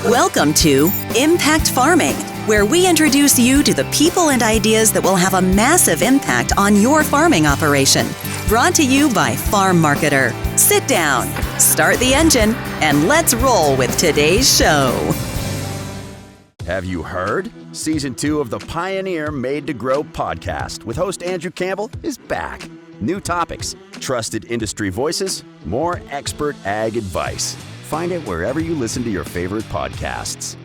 Welcome to Impact Farming, where we introduce you to the people and ideas that will have a massive impact on your farming operation. Brought to you by Farm Marketer. Sit down, start the engine, and let's roll with today's show. Have you heard? Season 2 of the Pioneer Made to Grow podcast with host Andrew Campbell is back. New topics, trusted industry voices, more expert ag advice. Find it wherever you listen to your favorite podcasts.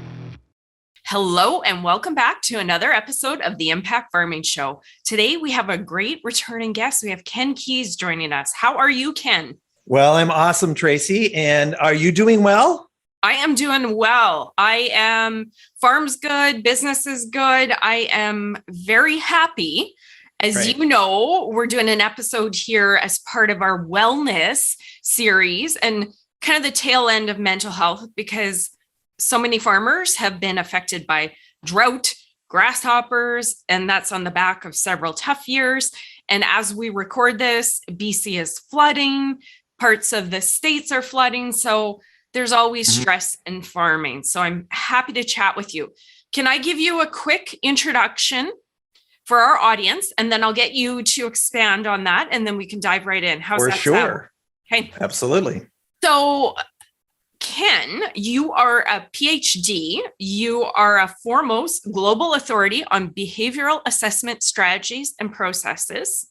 Hello and welcome back to another episode of the Impact Farming Show. Today we have a great returning guest. We have Ken Keis joining us. How are you, Ken? Well, I'm awesome, Tracy. And are you doing well? I am doing well. Farm's good, business is good. I am very happy. As you know, we're doing an episode here as part of our wellness series and kind of the tail end of mental health, because so many farmers have been affected by drought, grasshoppers, and that's on the back of several tough years. And as we record this, BC is flooding, parts of the states are flooding. So there's always stress in farming. So I'm happy to chat with you. Can I give you a quick introduction for our audience, and then I'll get you to expand on that, and then we can dive right in. How's that sound? Okay. Absolutely. So, Ken, you are a Ph.D. You are a foremost global authority on behavioral assessment strategies and processes,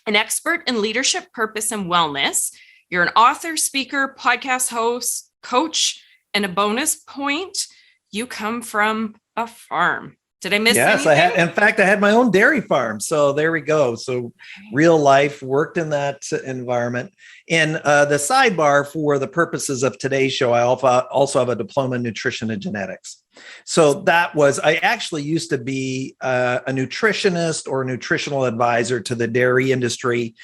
an expert in leadership, purpose, and wellness. You're an author, speaker, podcast host, coach, and a bonus point, you come from a farm. Did I miss anything? Yes, in fact, I had my own dairy farm. So there we go. So real life, worked in that environment. And the sidebar for the purposes of today's show, I also have a diploma in nutrition and genetics. So I actually used to be a nutritionist or a nutritional advisor to the dairy industry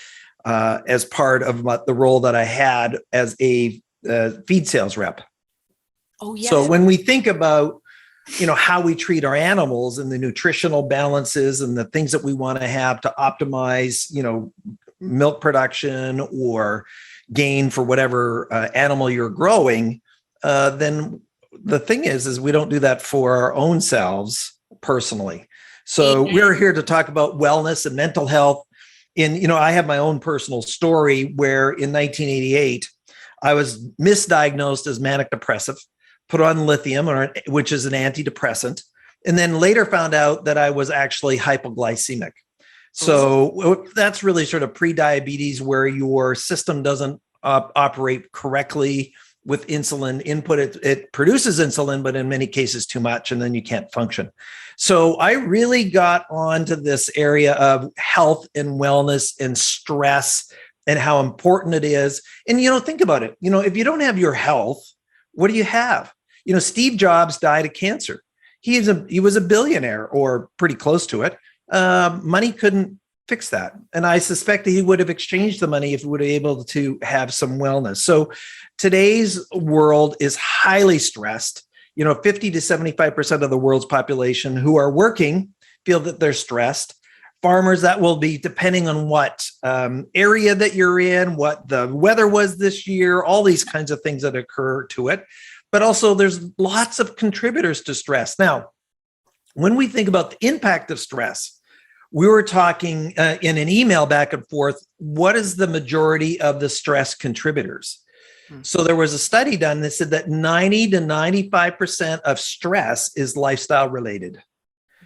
as part of the role that I had as a feed sales rep. Oh, yes. So when we think about how we treat our animals and the nutritional balances and the things that we want to have to optimize, milk production or gain for whatever animal you're growing, then the thing is we don't do that for our own selves personally. So we're here to talk about wellness and mental health. And, I have my own personal story where in 1988, I was misdiagnosed as manic depressive, put on lithium, which is an antidepressant, and then later found out that I was actually hypoglycemic. So that's really sort of pre-diabetes, where your system doesn't operate correctly with insulin input. It produces insulin, but in many cases too much, and then you can't function. So I really got onto this area of health and wellness and stress and how important it is. And, think about it. If you don't have your health, what do you have? Steve Jobs died of cancer. He was a billionaire, or pretty close to it. Money couldn't fix that. And I suspect that he would have exchanged the money if he would have been able to have some wellness. So today's world is highly stressed. 50 to 75% of the world's population who are working feel that they're stressed. Farmers, that will be depending on what area that you're in, what the weather was this year, all these kinds of things that occur to it. But also there's lots of contributors to stress. Now, when we think about the impact of stress, we were talking in an email back and forth, what is the majority of the stress contributors? So there was a study done that said that 90 to 95% of stress is lifestyle related.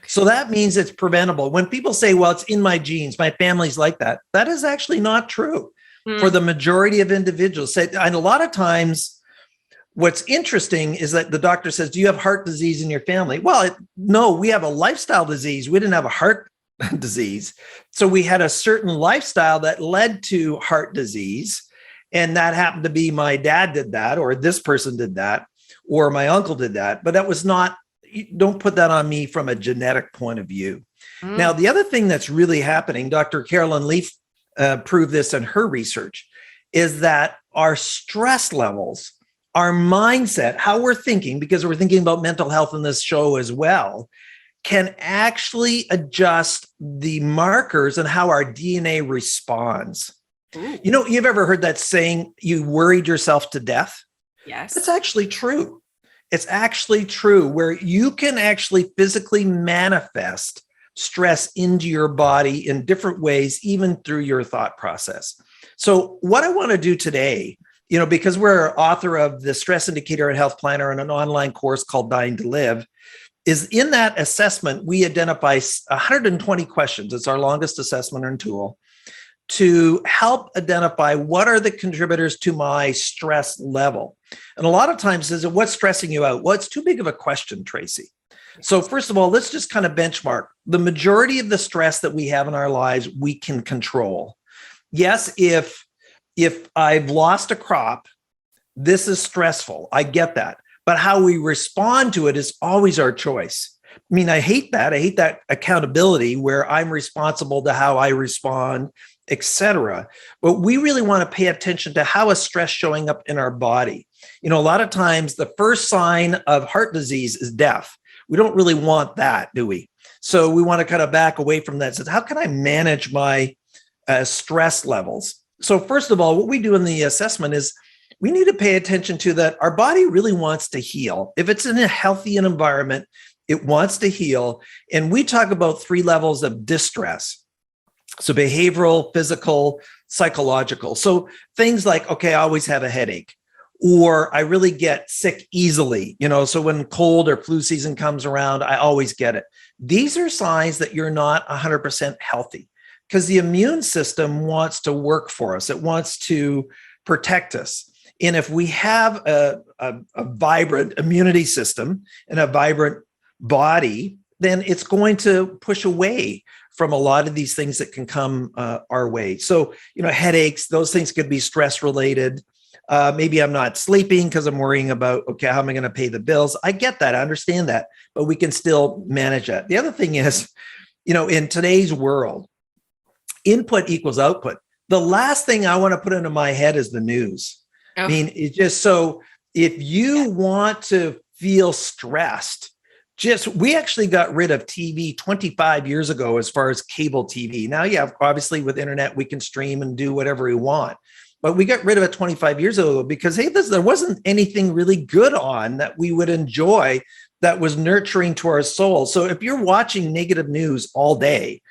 So that means it's preventable. When people say, well, it's in my genes, my family's like that, that is actually not true for the majority of individuals. And a lot of times, what's interesting is that the doctor says, do you have heart disease in your family? Well, no, we have a lifestyle disease. We didn't have a heart disease. So we had a certain lifestyle that led to heart disease. And that happened to be my dad did that, or this person did that, or my uncle did that. But that was not, don't put that on me from a genetic point of view. Now, the other thing that's really happening, Dr. Carolyn Leaf proved this in her research, is that our stress levels, our mindset, how we're thinking, because we're thinking about mental health in this show as well, can actually adjust the markers and how our DNA responds. You've ever heard that saying, you worried yourself to death? Yes. That's actually true. It's actually true, where you can actually physically manifest stress into your body in different ways, even through your thought process. So what I want to do today, because we're author of the Stress Indicator and Health Planner and an online course called Dying to Live, is in that assessment, we identify 120 questions. It's our longest assessment and tool to help identify what are the contributors to my stress level. And a lot of times is what's stressing you out? Well, it's too big of a question, Tracy. So first of all, let's just kind of benchmark. The majority of the stress that we have in our lives, we can control. Yes, if I've lost a crop, this is stressful. I get that. But how we respond to it is always our choice. I mean, I hate that. I hate that accountability where I'm responsible to how I respond, etc. But we really want to pay attention to how is stress showing up in our body. A lot of times the first sign of heart disease is death. We don't really want that, do we? So we want to kind of back away from that. So how can I manage my stress levels? So first of all, what we do in the assessment is we need to pay attention to that our body really wants to heal. If it's in a healthy environment, it wants to heal. And we talk about 3 levels of distress. So behavioral, physical, psychological. So things like, okay, I always have a headache, or I really get sick easily. So when cold or flu season comes around, I always get it. These are signs that you're not 100% healthy, because the immune system wants to work for us. It wants to protect us. And if we have a vibrant immunity system and a vibrant body, then it's going to push away from a lot of these things that can come our way. So, headaches, those things could be stress related. Maybe I'm not sleeping because I'm worrying about, okay, how am I going to pay the bills? I get that. I understand that, but we can still manage that. The other thing is, in today's world, input equals output. The last thing I want to put into my head is the news. Oh. I mean, it's just so if you want to feel stressed, we actually got rid of TV 25 years ago as far as cable TV. Now, yeah, obviously with internet, we can stream and do whatever we want. But we got rid of it 25 years ago because, hey, there wasn't anything really good on that we would enjoy that was nurturing to our soul. So if you're watching negative news all day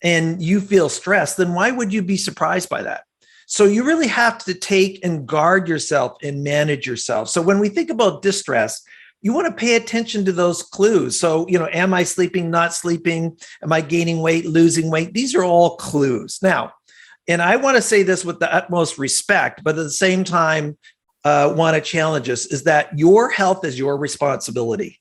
and you feel stressed, then why would you be surprised by that? So you really have to take and guard yourself and manage yourself. So when we think about distress, you want to pay attention to those clues. So, am I sleeping, not sleeping? Am I gaining weight, losing weight? These are all clues. Now, and I want to say this with the utmost respect, but at the same time, want to challenge us, is that your health is your responsibility.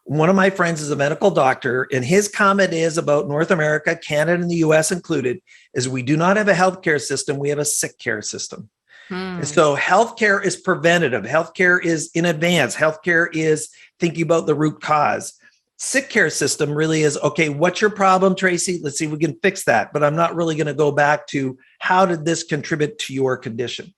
One of my friends is a medical doctor, and his comment is about North America, Canada, and the US included, is we do not have a healthcare system, we have a sick care system. And so healthcare is preventative. Healthcare is in advance. Healthcare is thinking about the root cause. Sick care system really is, okay, what's your problem, Tracy? Let's see if we can fix that. But I'm not really going to go back to how did this contribute to your condition?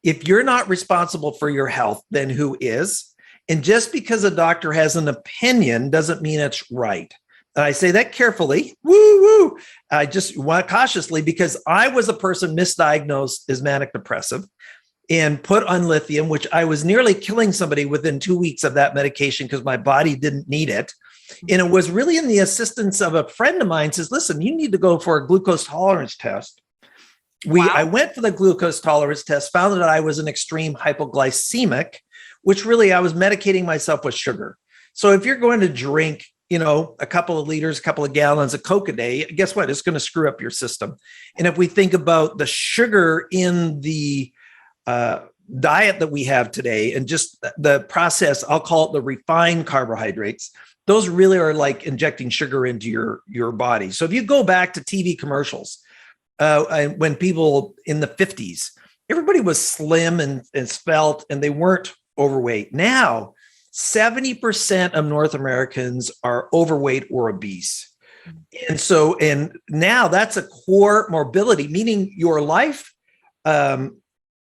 If you're not responsible for your health, then who is? And just because a doctor has an opinion doesn't mean it's right. And I say that carefully, woo. I just want cautiously, because I was a person misdiagnosed as manic depressive and put on lithium, which I was nearly killing somebody within 2 weeks of that medication because my body didn't need it. And it was really in the assistance of a friend of mine says, listen, you need to go for a glucose tolerance test. I went for the glucose tolerance test, found that I was an extreme hypoglycemic, which really I was medicating myself with sugar. So if you're going to drink, a couple of liters, a couple of gallons of Coke a day, guess what? It's going to screw up your system. And if we think about the sugar in the diet that we have today and just the process, I'll call it the refined carbohydrates, those really are like injecting sugar into your body. So if you go back to TV commercials, when people in the 50s, everybody was slim and svelte and they weren't overweight. Now, 70% of North Americans are overweight or obese. And now that's a core morbidity, meaning your life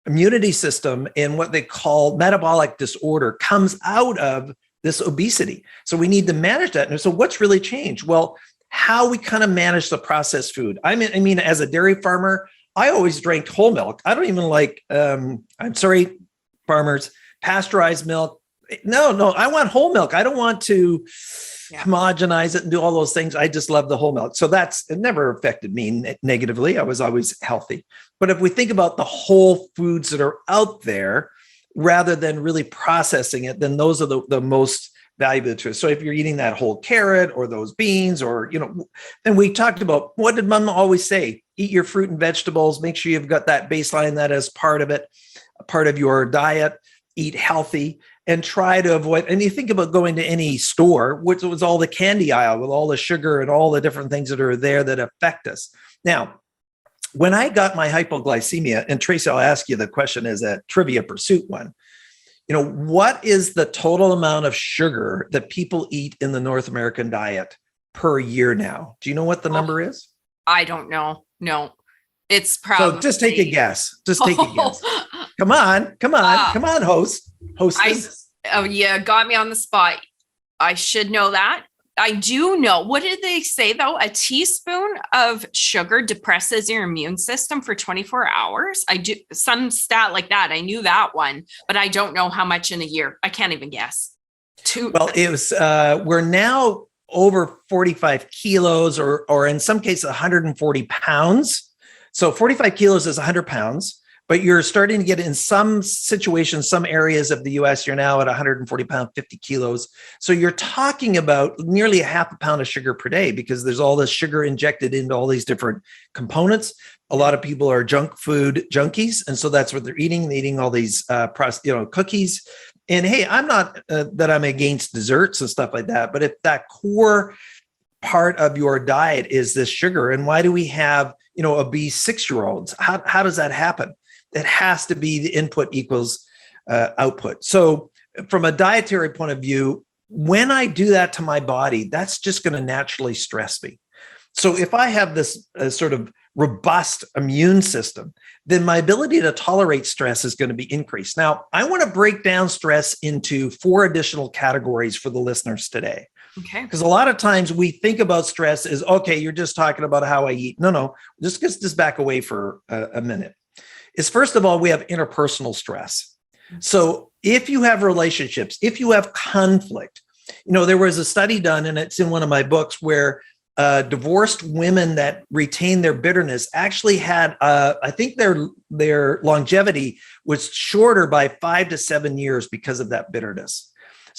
immunity system and what they call metabolic disorder comes out of this obesity. So we need to manage that. And so what's really changed? Well, how we kind of manage the processed food. I mean, as a dairy farmer, I always drank whole milk. I don't even like, I'm sorry, farmers, pasteurized milk. No, I want whole milk. I don't want to homogenize it and do all those things. I just love the whole milk. So it never affected me negatively. I was always healthy. But if we think about the whole foods that are out there, rather than really processing it, then those are the most valuable to us. So if you're eating that whole carrot or those beans, or, then we talked about, what did Mom always say? Eat your fruit and vegetables. Make sure you've got that baseline, that as part of it, a part of your diet. Eat healthy and try to avoid. And you think about going to any store, which was all the candy aisle with all the sugar and all the different things that are there that affect us. Now, when I got my hypoglycemia, and Tracy, I'll ask you the question as a trivia pursuit one. What is the total amount of sugar that people eat in the North American diet per year now? Do you know what the number is? I don't know. No, it's probably. So just take a guess. Just take a guess. Come on, hostess. Yeah, got me on the spot. I should know that. I do know. What did they say though? A teaspoon of sugar depresses your immune system for 24 hours. I do some stat like that. I knew that one, but I don't know how much in a year. I can't even guess. Well, it was, we're now over 45 kilos or in some cases 140 pounds. So 45 kilos is 100 pounds. But you're starting to get, in some situations, some areas of the US, you're now at 140 pounds, 50 kilos. So you're talking about nearly a half a pound of sugar per day, because there's all this sugar injected into all these different components. A lot of people are junk food junkies. And so that's what they're eating. They're eating all these cookies. And hey, I'm not that I'm against desserts and stuff like that. But if that core part of your diet is this sugar, and why do we have, obese 6-year-olds? How does that happen? It has to be the input equals output. So from a dietary point of view, when I do that to my body, that's just going to naturally stress me. So if I have this sort of robust immune system, then my ability to tolerate stress is going to be increased. Now, I want to break down stress into 4 additional categories for the listeners today. Okay. Because a lot of times we think about stress as, okay, you're just talking about how I eat. No, just back away for a minute. Is first of all, we have interpersonal stress. So if you have relationships, if you have conflict, there was a study done, and it's in one of my books, where divorced women that retain their bitterness actually had, I think their longevity was shorter by 5 to 7 years because of that bitterness.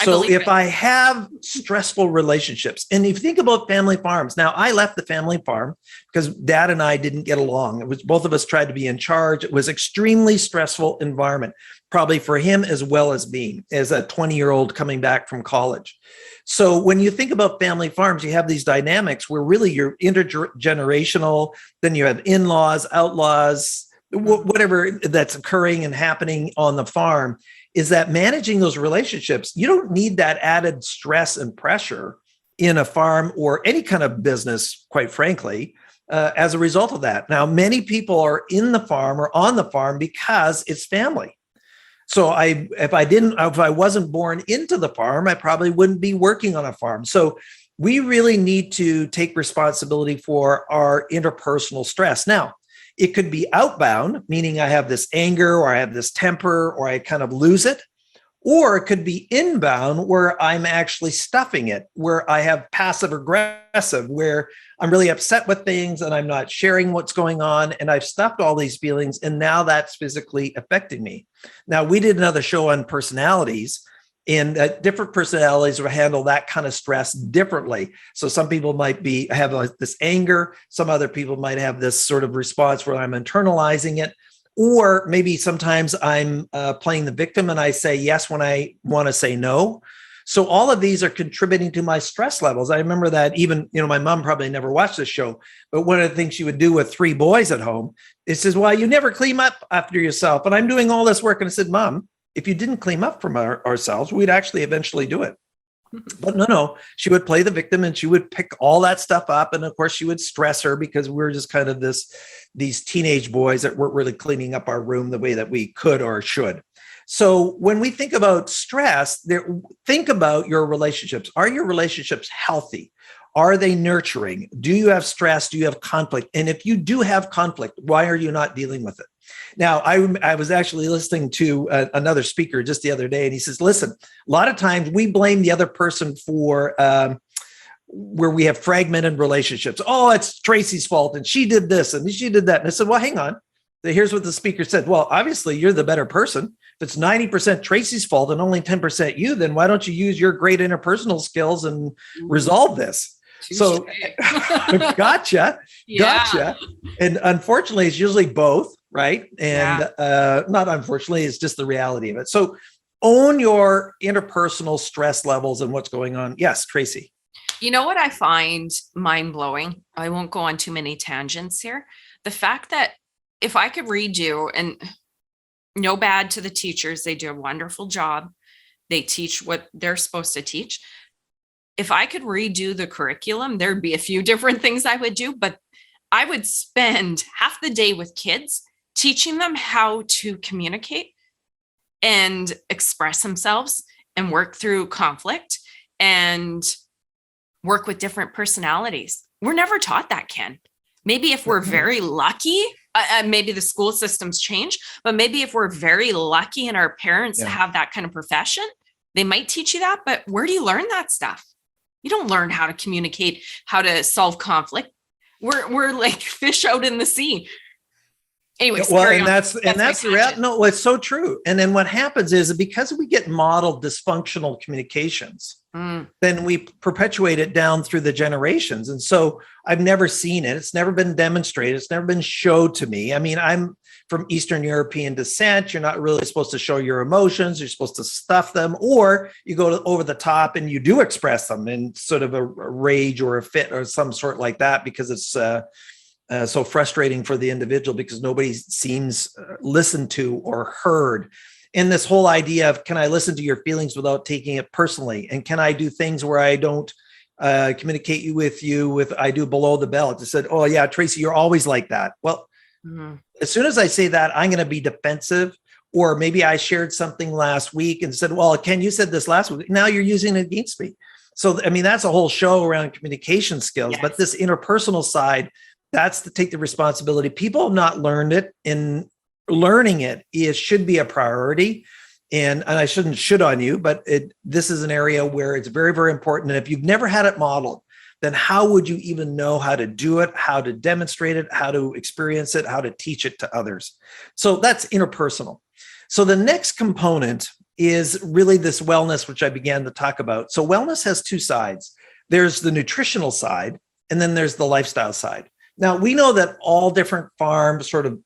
So if I have stressful relationships, and if you think about family farms, now I left the family farm because Dad and I didn't get along. It was both of us tried to be in charge. It was extremely stressful environment, probably for him as well as me, as a 20-year-old coming back from college. So when you think about family farms, you have these dynamics where really you're intergenerational, then you have in-laws, outlaws, whatever that's occurring and happening on the farm. Is that managing those relationships, you don't need that added stress and pressure in a farm or any kind of business, quite frankly, as a result of that. Now, many people are in the farm or on the farm because it's family. So if I wasn't born into the farm, I probably wouldn't be working on a farm. So we really need to take responsibility for our interpersonal stress. Now, it could be outbound, meaning I have this anger or I have this temper or I kind of lose it. Or it could be inbound, where I'm actually stuffing it, where I have passive aggressive, where I'm really upset with things and I'm not sharing what's going on. And I've stuffed all these feelings. And now that's physically affecting me. Now, we did another show on personalities. And different personalities will handle that kind of stress differently. So some people might have this anger. Some other people might have this sort of response where I'm internalizing it. Or maybe sometimes I'm playing the victim and I say yes when I want to say no. So all of these are contributing to my stress levels. I remember that even, my mom probably never watched this show, but one of the things she would do with 3 boys at home, it says, well, you never clean up after yourself. And I'm doing all this work. And I said, Mom, if you didn't clean up from ourselves, we'd actually eventually do it. But no, she would play the victim and she would pick all that stuff up. And of course, she would stress her because we're just kind of these teenage boys that weren't really cleaning up our room the way that we could or should. So when we think about stress, think about your relationships. Are your relationships healthy? Are they nurturing? Do you have stress? Do you have conflict? And if you do have conflict, why are you not dealing with it? Now, I was actually listening to another speaker just the other day, and he says, listen, a lot of times we blame the other person for where we have fragmented relationships. Oh, it's Tracy's fault, and she did this, and she did that. And I said, well, hang on. Here's what the speaker said. Well, obviously, you're the better person. If it's 90% Tracy's fault and only 10% you, then why don't you use your great interpersonal skills and resolve this? So, gotcha. And unfortunately, it's usually both, right? And not unfortunately, it's just the reality of it. So own your interpersonal stress levels and what's going on. Yes, Tracy. You know what I find mind-blowing? I won't go on too many tangents here. The fact that if I could redo, and no bad to the teachers, they do a wonderful job. They teach what they're supposed to teach. If I could redo the curriculum, there'd be a few different things I would do, but I would spend half the day with kids teaching them how to communicate and express themselves and work through conflict and work with different personalities. We're never taught that, Ken. Maybe if we're very lucky, maybe the school systems change, but maybe if we're very lucky and our parents have that kind of profession, they might teach you that. But where do you learn that stuff? You don't learn how to communicate, how to solve conflict. We're like fish out in the sea. Anyways, well, and that's the reality. No, it's so true. And then what happens is because we get modeled dysfunctional communications, then we perpetuate it down through the generations. And so I've never seen it. It's never been demonstrated. It's never been showed to me. I mean, I'm from Eastern European descent. You're not really supposed to show your emotions. You're supposed to stuff them, or you go over the top and you do express them in sort of a rage or a fit or some sort like that, because it's so frustrating for the individual because nobody seems listened to or heard. And this whole idea of, can I listen to your feelings without taking it personally? And can I do things where I don't communicate with you I do below the belt? It said, oh yeah, Tracy, you're always like that. Well, as soon as I say that, I'm going to be defensive. Or maybe I shared something last week and said, well, Ken, you said this last week. Now you're using it against me. So, I mean, that's a whole show around communication skills, yes. But this interpersonal side, that's to take the responsibility. People have not learned it. In learning it should be a priority. And I shouldn't should on you, but this is an area where it's very, very important. And if you've never had it modeled, then how would you even know how to do it, how to demonstrate it, how to experience it, how to teach it to others? So that's interpersonal. So the next component is really this wellness, which I began to talk about. So wellness has two sides. There's the nutritional side, and then there's the lifestyle side. Now, we know that all different farm sort of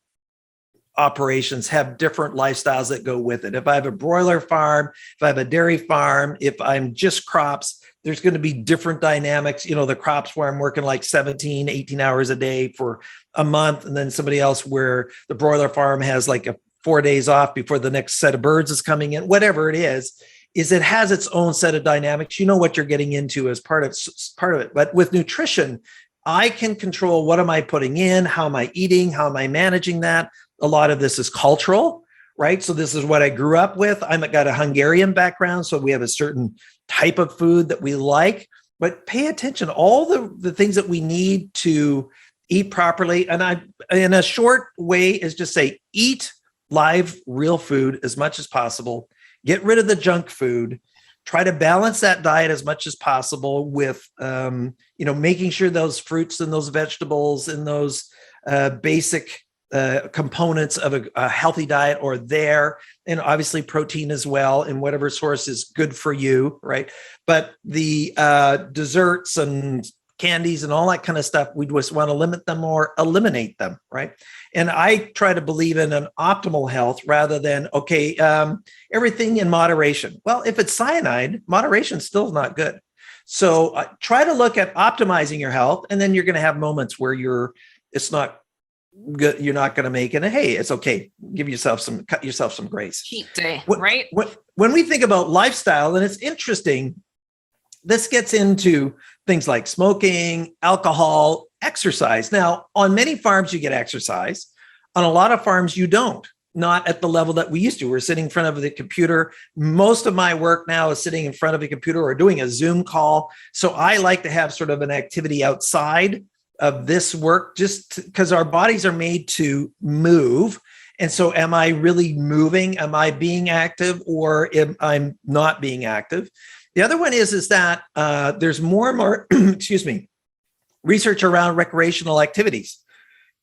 operations have different lifestyles that go with it. If I have a broiler farm, if I have a dairy farm, if I'm just crops, there's going to be different dynamics. You know, the crops where I'm working like 17, 18 hours a day for a month, and then somebody else where the broiler farm has like 4 days off before the next set of birds is coming in. Whatever it is it has its own set of dynamics. You know what you're getting into as part of it. But with nutrition, I can control what am I putting in, how am I eating, how am I managing that. A lot of this is cultural, right? So this is what I grew up with. I've got a Hungarian background, so we have a certain type of food that we like. But pay attention, all the things that we need to eat properly. And I, in a short way, is just say, eat live, real food as much as possible. Get rid of the junk food. Try to balance that diet as much as possible with, making sure those fruits and those vegetables and those basic components of a healthy diet are there, and obviously protein as well, and whatever source is good for you, right? But the desserts and candies and all that kind of stuff, we just want to limit them or eliminate them, right? And I try to believe in an optimal health rather than, everything in moderation. Well, if it's cyanide, moderation still is not good. So try to look at optimizing your health, and then you're going to have moments where it's not good, you're not going to make it. And hey, it's okay. Cut yourself some grace. Cheat day, right? When we think about lifestyle, and it's interesting, this gets into things like smoking, alcohol, exercise. Now, on many farms, you get exercise. On a lot of farms, you don't. Not at the level that we used to. We're sitting in front of the computer. Most of my work now is sitting in front of a computer or doing a Zoom call. So I like to have sort of an activity outside of this work, just because our bodies are made to move. And so am I really moving? Am I being active, or am I not being active? The other one is that there's more and more, excuse me, research around recreational activities.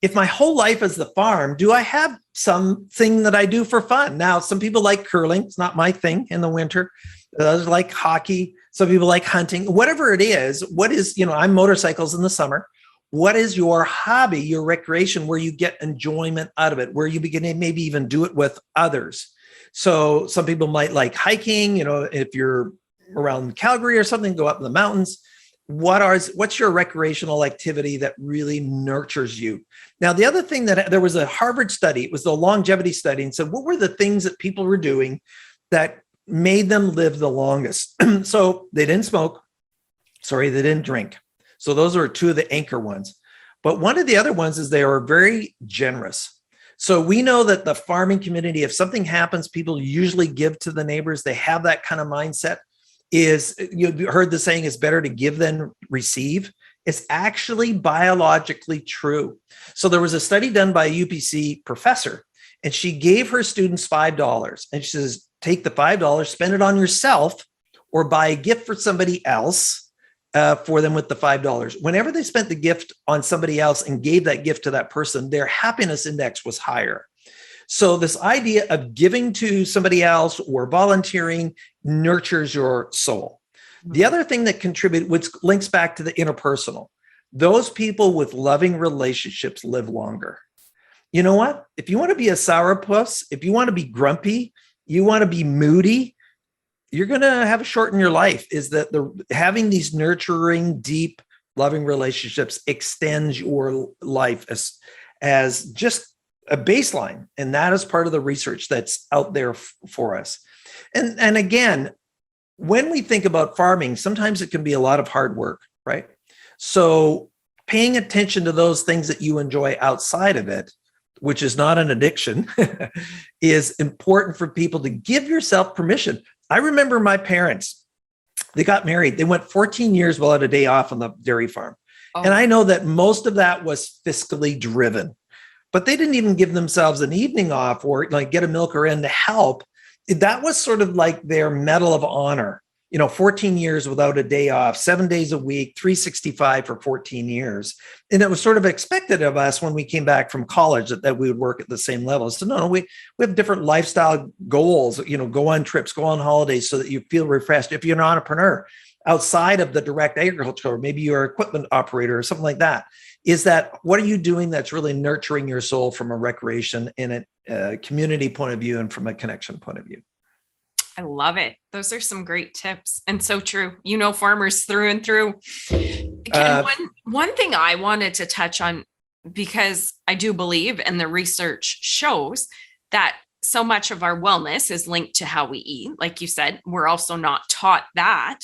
If my whole life is the farm, do I have something that I do for fun? Now, some people like curling. It's not my thing in the winter. Others like hockey. Some people like hunting. Whatever it is, I'm motorcycles in the summer. What is your hobby, your recreation, where you get enjoyment out of it, where you begin to maybe even do it with others? So some people might like hiking, if you're around Calgary or something, go up in the mountains. What's your recreational activity that really nurtures you? Now, the other thing that there was a Harvard study, it was the longevity study, and said, what were the things that people were doing that made them live the longest? So they didn't smoke. They didn't drink. So those are two of the anchor ones. But one of the other ones is they are very generous. So we know that the farming community, if something happens, people usually give to the neighbors. They have that kind of mindset. You've heard the saying, it's better to give than receive. It's actually biologically true. So there was a study done by a UPC professor, and she gave her students $5. And she says, take the $5, spend it on yourself, or buy a gift for somebody else for them with the $5. Whenever they spent the gift on somebody else and gave that gift to that person, their happiness index was higher. So this idea of giving to somebody else or volunteering nurtures your soul. The other thing that which links back to the interpersonal, those people with loving relationships live longer. You know what? If you want to be a sourpuss, if you want to be grumpy, you want to be moody, you're going to have a short in your life. Is that having these nurturing, deep, loving relationships extends your life as just a baseline. And that is part of the research that's out there for us. And again, when we think about farming, sometimes it can be a lot of hard work, right? So paying attention to those things that you enjoy outside of it, which is not an addiction, is important for people to give yourself permission. I remember my parents, they got married. They went 14 years without a day off on the dairy farm. Oh. And I know that most of that was fiscally driven, but they didn't even give themselves an evening off or like get a milker in to help. That was sort of like their medal of honor, 14 years without a day off, 7 days a week, 365 for 14 years. And it was sort of expected of us when we came back from college that we would work at the same level. So no, we have different lifestyle goals, go on trips, go on holidays so that you feel refreshed. If you're an entrepreneur outside of the direct agriculture, maybe you're an equipment operator or something like that, is that what are you doing that's really nurturing your soul from a recreation and a community point of view and from a connection point of view? I love it. Those are some great tips and so true. Farmers through and through. Ken, one thing I wanted to touch on, because I do believe, and the research shows that so much of our wellness is linked to how we eat. Like you said, we're also not taught that,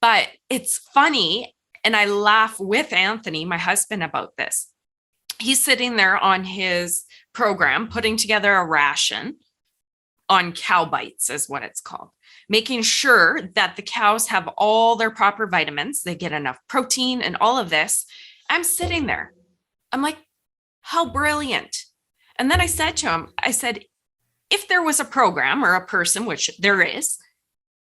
but it's funny. And I laugh with Anthony, my husband, about this. He's sitting there on his program, putting together a ration on cow bites is what it's called, making sure that the cows have all their proper vitamins, they get enough protein and all of this. I'm sitting there. I'm like, how brilliant. And then I said to him, if there was a program or a person, which there is,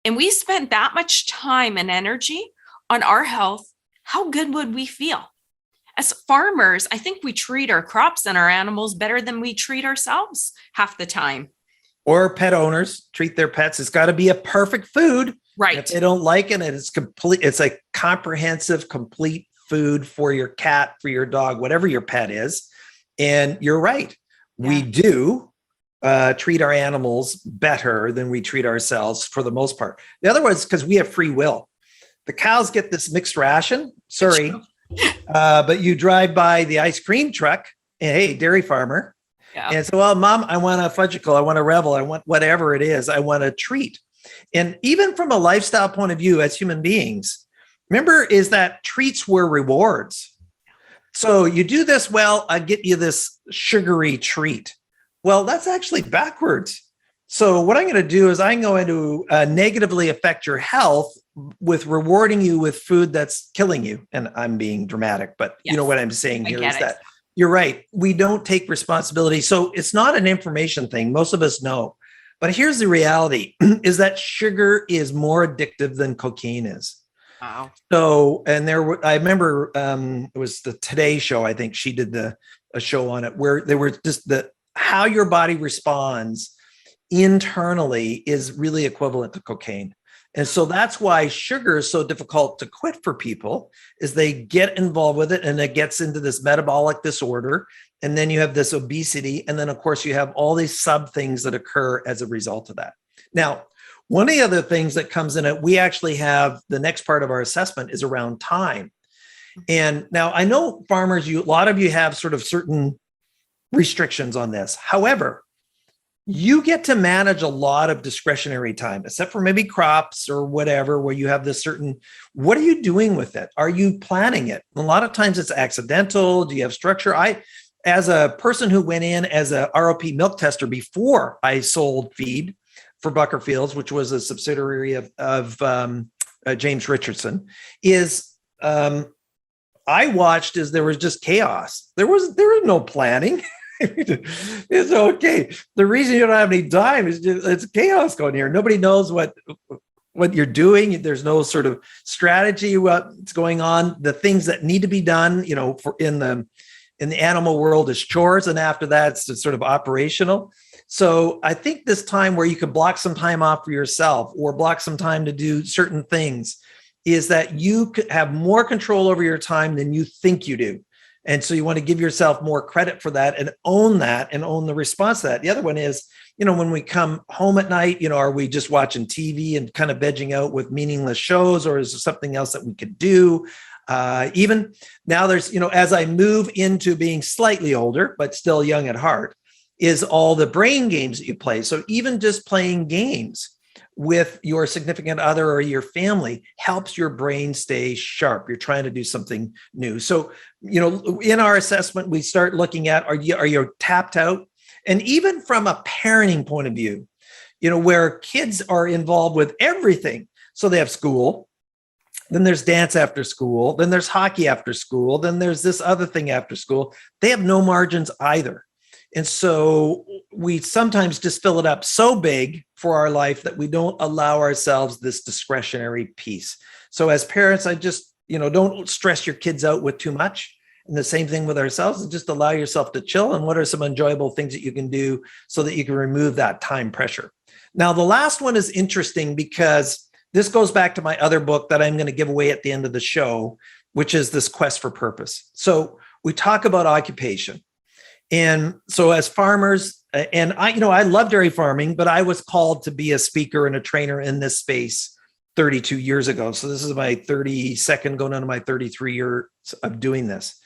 and we spent that much time and energy on our health, how good would we feel? As farmers, I think we treat our crops and our animals better than we treat ourselves half the time. Or pet owners treat their pets. It's got to be a perfect food. Right. If they don't like it, it's complete. It's a comprehensive, complete food for your cat, for your dog, whatever your pet is. And you're right. Yeah. We do treat our animals better than we treat ourselves for the most part. The other one is because we have free will. The cows get this mixed ration. Sorry. But you drive by the ice cream truck and hey, dairy farmer. Yeah. And so, well, Mom, I want a fudgicle, I want a Rebel, I want whatever it is, I want a treat. And even from a lifestyle point of view, as human beings, remember, is that treats were rewards. So you do this, well, I get you this sugary treat. Well, that's actually backwards. So what I'm going to do is I'm going to negatively affect your health with rewarding you with food that's killing you. And I'm being dramatic, but yes, you know what I'm saying here is that You're right. We don't take responsibility. So it's not an information thing. Most of us know. But here's the reality is that sugar is more addictive than cocaine is. Wow. So, and I remember it was the Today Show. I think she did a show on it where there were just how your body responds internally is really equivalent to cocaine. And so that's why sugar is so difficult to quit for people, is they get involved with it and it gets into this metabolic disorder. And then you have this obesity. And then, of course, you have all these sub things that occur as a result of that. Now, one of the other things that comes in it, we actually have the next part of our assessment is around time. And now I know farmers, a lot of you have sort of certain restrictions on this. However, you get to manage a lot of discretionary time, except for maybe crops or whatever, where you have this certain, what are you doing with it? Are you planning it? A lot of times it's accidental. Do you have structure? As a person who went in as a ROP milk tester before I sold feed for Buckerfields, which was a subsidiary of James Richardson, I watched as there was just chaos. There was no planning. It's okay. The reason you don't have any time is it's chaos going here. Nobody knows what you're doing. There's no sort of strategy what's going on. The things that need to be done, for in the animal world is chores, and after that it's sort of operational. So I think this time where you can block some time off for yourself or block some time to do certain things is that you could have more control over your time than you think you do. And so you want to give yourself more credit for that and own the response to that. The other one is, when we come home at night, are we just watching TV and kind of vegging out with meaningless shows, or is there something else that we could do? Even now there's, as I move into being slightly older, but still young at heart, is all the brain games that you play. So even just playing games with your significant other or your family helps your brain stay sharp. You're trying to do something new. So, in our assessment, we start looking at, are you tapped out? And even from a parenting point of view, where kids are involved with everything. So they have school, then there's dance after school, then there's hockey after school, then there's this other thing after school. They have no margins either. And so we sometimes just fill it up so big for our life that we don't allow ourselves this discretionary piece. So as parents, I just, don't stress your kids out with too much. And the same thing with ourselves, is just allow yourself to chill. And what are some enjoyable things that you can do so that you can remove that time pressure? Now, the last one is interesting because this goes back to my other book that I'm going to give away at the end of the show, which is this Quest for Purpose. So we talk about occupation. And so as farmers, and I love dairy farming, but I was called to be a speaker and a trainer in this space 32 years ago. So this is my 32nd, going into my 33 years of doing this.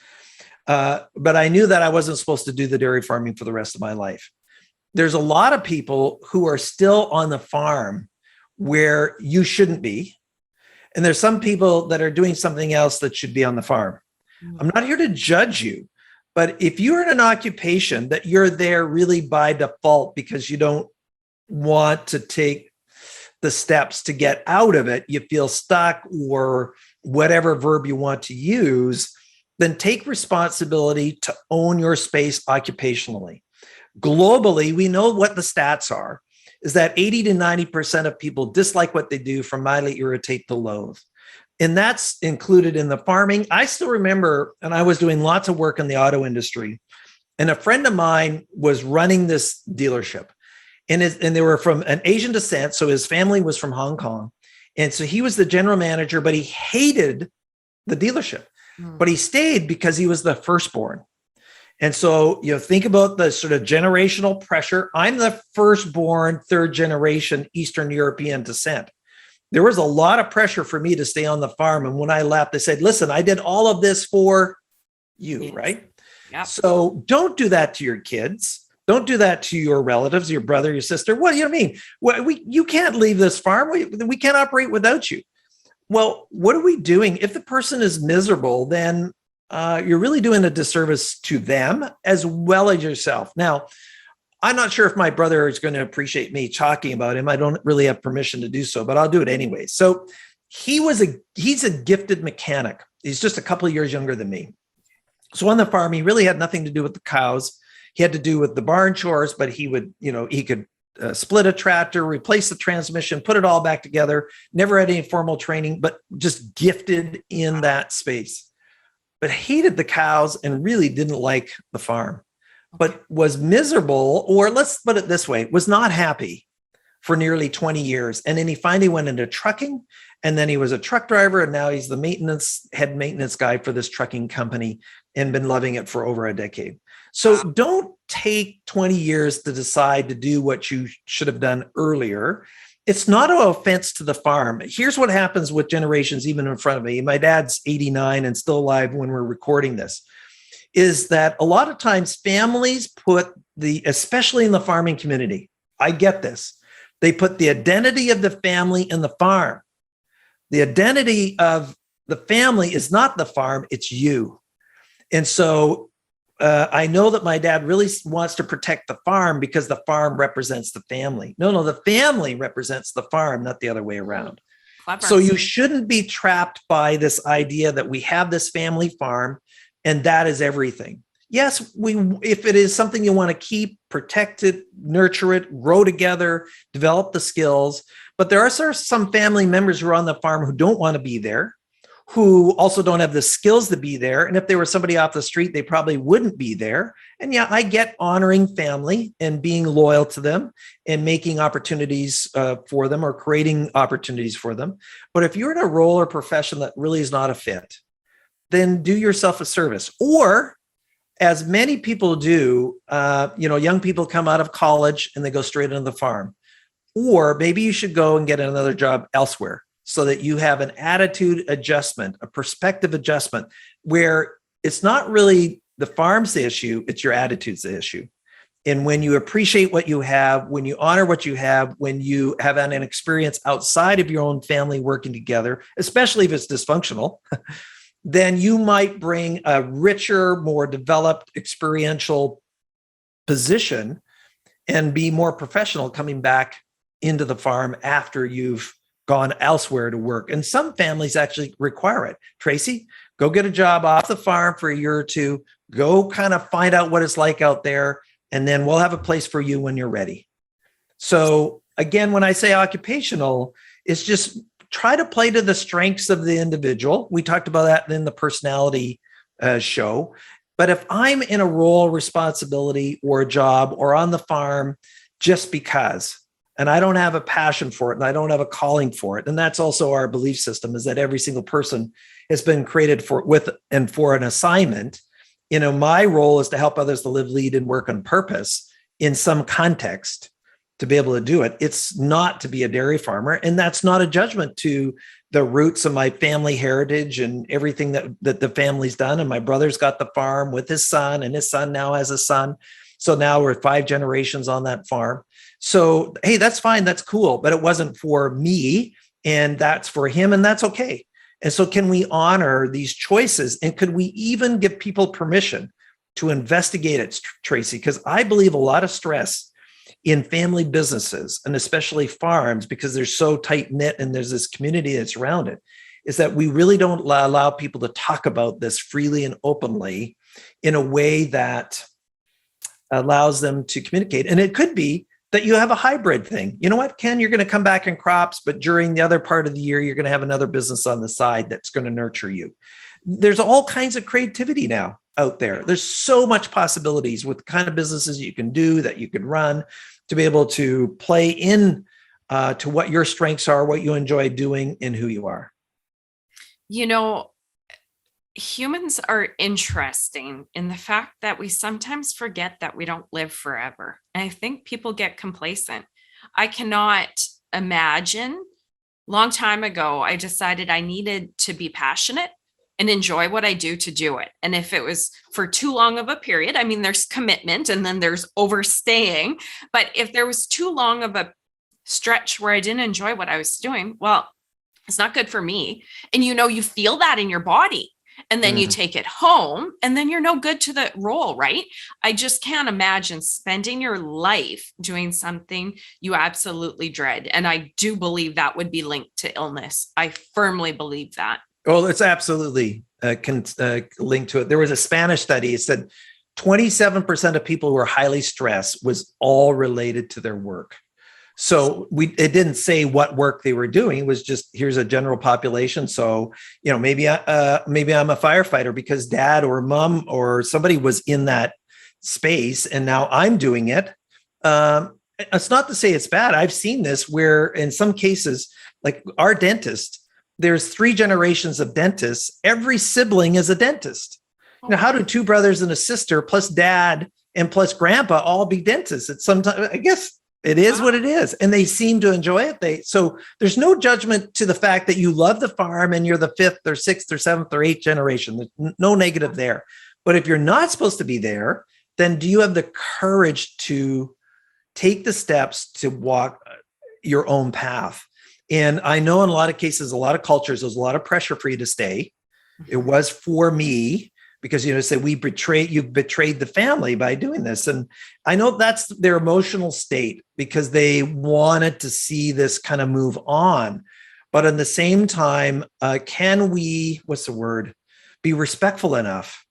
But I knew that I wasn't supposed to do the dairy farming for the rest of my life. There's a lot of people who are still on the farm where you shouldn't be. And there's some people that are doing something else that should be on the farm. I'm not here to judge you. But if you're in an occupation that you're there really by default because you don't want to take the steps to get out of it, you feel stuck or whatever verb you want to use, then take responsibility to own your space occupationally. Globally, we know what the stats are, is that 80 to 90% of people dislike what they do from mildly irritate to loathe. And that's included in the farming. I still remember, and I was doing lots of work in the auto industry, and a friend of mine was running this dealership, and they were from an Asian descent. So his family was from Hong Kong. And so he was the general manager, but he hated the dealership, but he stayed because he was the firstborn. And so, think about the sort of generational pressure. I'm the firstborn, third generation Eastern European descent. There was a lot of pressure for me to stay on the farm. And when I left, they said, listen, I did all of this for you, yes. Right? Yep. So don't do that to your kids. Don't do that to your relatives, your brother, your sister. What do you mean? You can't leave this farm. We can't operate without you. Well, what are we doing? If the person is miserable, then you're really doing a disservice to them as well as yourself. Now, I'm not sure if my brother is going to appreciate me talking about him. I don't really have permission to do so, but I'll do it anyway. So he's a gifted mechanic. He's just a couple of years younger than me. So on the farm, he really had nothing to do with the cows. He had to do with the barn chores, but he would, he could split a tractor, replace the transmission, put it all back together, never had any formal training, but just gifted in that space. But hated the cows and really didn't like the farm, but was miserable, or let's put it this way, was not happy for nearly 20 years. And then he finally went into trucking, and then he was a truck driver, and now he's the head maintenance guy for this trucking company and been loving it for over a decade. So don't take 20 years to decide to do what you should have done earlier. It's not an offense to the farm. Here's what happens with generations, even in front of me. My dad's 89 and still alive when we're recording this, is that a lot of times families put especially in the farming community, I get this, they put the identity of the family in the farm. The identity of the family is not the farm, it's you. And so I know that my dad really wants to protect the farm because the farm represents the family. No, the family represents the farm, not the other way around. Clever. So you shouldn't be trapped by this idea that we have this family farm and that is everything. Yes, if it is something you want to keep, protect it, nurture it, grow together, develop the skills. But there are some family members who are on the farm who don't want to be there, who also don't have the skills to be there. And if there was somebody off the street, they probably wouldn't be there. And yeah, I get honoring family and being loyal to them and making opportunities for them or creating opportunities for them. But if you're in a role or profession that really is not a fit, then do yourself a service. Or as many people do, young people come out of college and they go straight into the farm. Or maybe you should go and get another job elsewhere, so that you have an attitude adjustment, a perspective adjustment, where it's not really the farm's the issue, it's your attitude's the issue. And when you appreciate what you have, when you honor what you have, when you have an experience outside of your own family working together, especially if it's dysfunctional, then you might bring a richer, more developed, experiential position and be more professional coming back into the farm after you've gone elsewhere to work. And some families actually require it. Tracy, go get a job off the farm for a year or two, go kind of find out what it's like out there, and then we'll have a place for you when you're ready. So again, when I say occupational, it's just try to play to the strengths of the individual. We talked about that in the personality show. But if I'm in a role, responsibility, or a job, or on the farm just because, and I don't have a passion for it, and I don't have a calling for it. And that's also our belief system, is that every single person has been created for an assignment. My role is to help others to live, lead, and work on purpose in some context to be able to do it. It's not to be a dairy farmer. And that's not a judgment to the roots of my family heritage and everything that the family's done. And my brother's got the farm with his son, and his son now has a son. So now we're 5 generations on that farm. So, hey, that's fine. That's cool. But it wasn't for me, and that's for him, and that's okay. And so can we honor these choices? And could we even give people permission to investigate it, Tracy? Because I believe a lot of stress in family businesses, and especially farms, because they're so tight knit and there's this community that's around it, is that we really don't allow people to talk about this freely and openly in a way that allows them to communicate. And it could be that you have a hybrid thing. You know what, Ken, you're going to come back in crops, but during the other part of the year, you're going to have another business on the side that's going to nurture you. There's all kinds of creativity now out there. There's so much possibilities with the kind of businesses you can do, that you can run, to be able to play in to what your strengths are, what you enjoy doing, and who you are. Humans are interesting in the fact that we sometimes forget that we don't live forever. And I think people get complacent. I cannot imagine. Long time ago, I decided I needed to be passionate and enjoy what I do to do it. And if it was for too long of a period, there's commitment and then there's overstaying. But if there was too long of a stretch where I didn't enjoy what I was doing, well, it's not good for me. And you feel that in your body. And then you take it home, and then you're no good to the role, right? I just can't imagine spending your life doing something you absolutely dread. And I do believe that would be linked to illness. I firmly believe that. Well, it's absolutely can link to it. There was a Spanish study. It said 27% of people who were highly stressed was all related to their work. So it didn't say what work they were doing. It was just, here's a general population. So, maybe I'm a firefighter because dad or mom or somebody was in that space and now I'm doing it. It's not to say it's bad. I've seen this where in some cases, like our dentist, there's 3 generations of dentists. Every sibling is a dentist. Now, how do 2 brothers and a sister plus dad and plus grandpa all be dentists? It's sometimes, I guess it is what it is. And they seem to enjoy it. So there's no judgment to the fact that you love the farm and you're the 5th or 6th or 7th or 8th generation. There's no negative there. But if you're not supposed to be there, then do you have the courage to take the steps to walk your own path? And I know in a lot of cases, a lot of cultures, there's a lot of pressure for you to stay. It was for me because, say you betrayed the family by doing this. And I know that's their emotional state because they wanted to see this kind of move on. But at the same time, can we, be respectful enough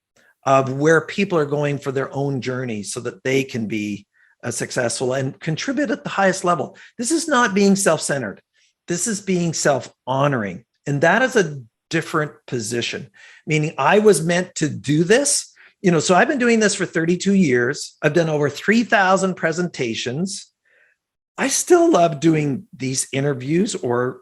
of where people are going for their own journey so that they can be successful and contribute at the highest level? This is not being self-centered. This is being self-honoring. And that is a different position, meaning I was meant to do this. So I've been doing this for 32 years. I've done over 3,000 presentations. I still love doing these interviews or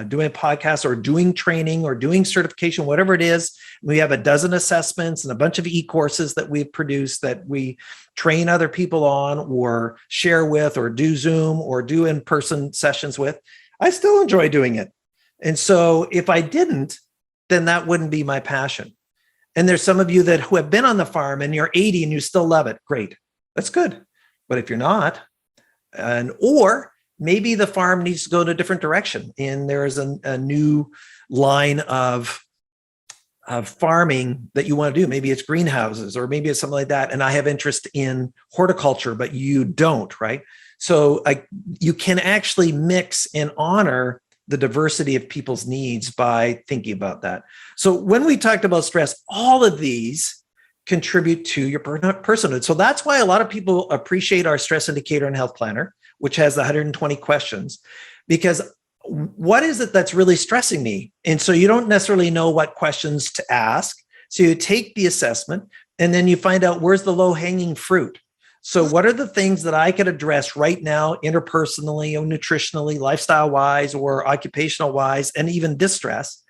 doing podcasts or doing training or doing certification, whatever it is. We have a dozen assessments and a bunch of e-courses that we've produced that we train other people on or share with or do Zoom or do in-person sessions with. I still enjoy doing it. And so if I didn't, then that wouldn't be my passion. And there's some of you who have been on the farm and you're 80 and you still love it. Great. That's good. But if you're not, or maybe the farm needs to go in a different direction and there is a new line of farming that you want to do. Maybe it's greenhouses or maybe it's something like that. And I have interest in horticulture, but you don't, right? So you can actually mix and honor the diversity of people's needs by thinking about that. So when we talked about stress, all of these contribute to your personhood. So that's why a lot of people appreciate our stress indicator and health planner, which has the 120 questions, because what is it that's really stressing me? And so you don't necessarily know what questions to ask. So you take the assessment and then you find out where's the low hanging fruit. So what are the things that I could address right now, interpersonally or nutritionally, lifestyle wise or occupational wise, and even distress,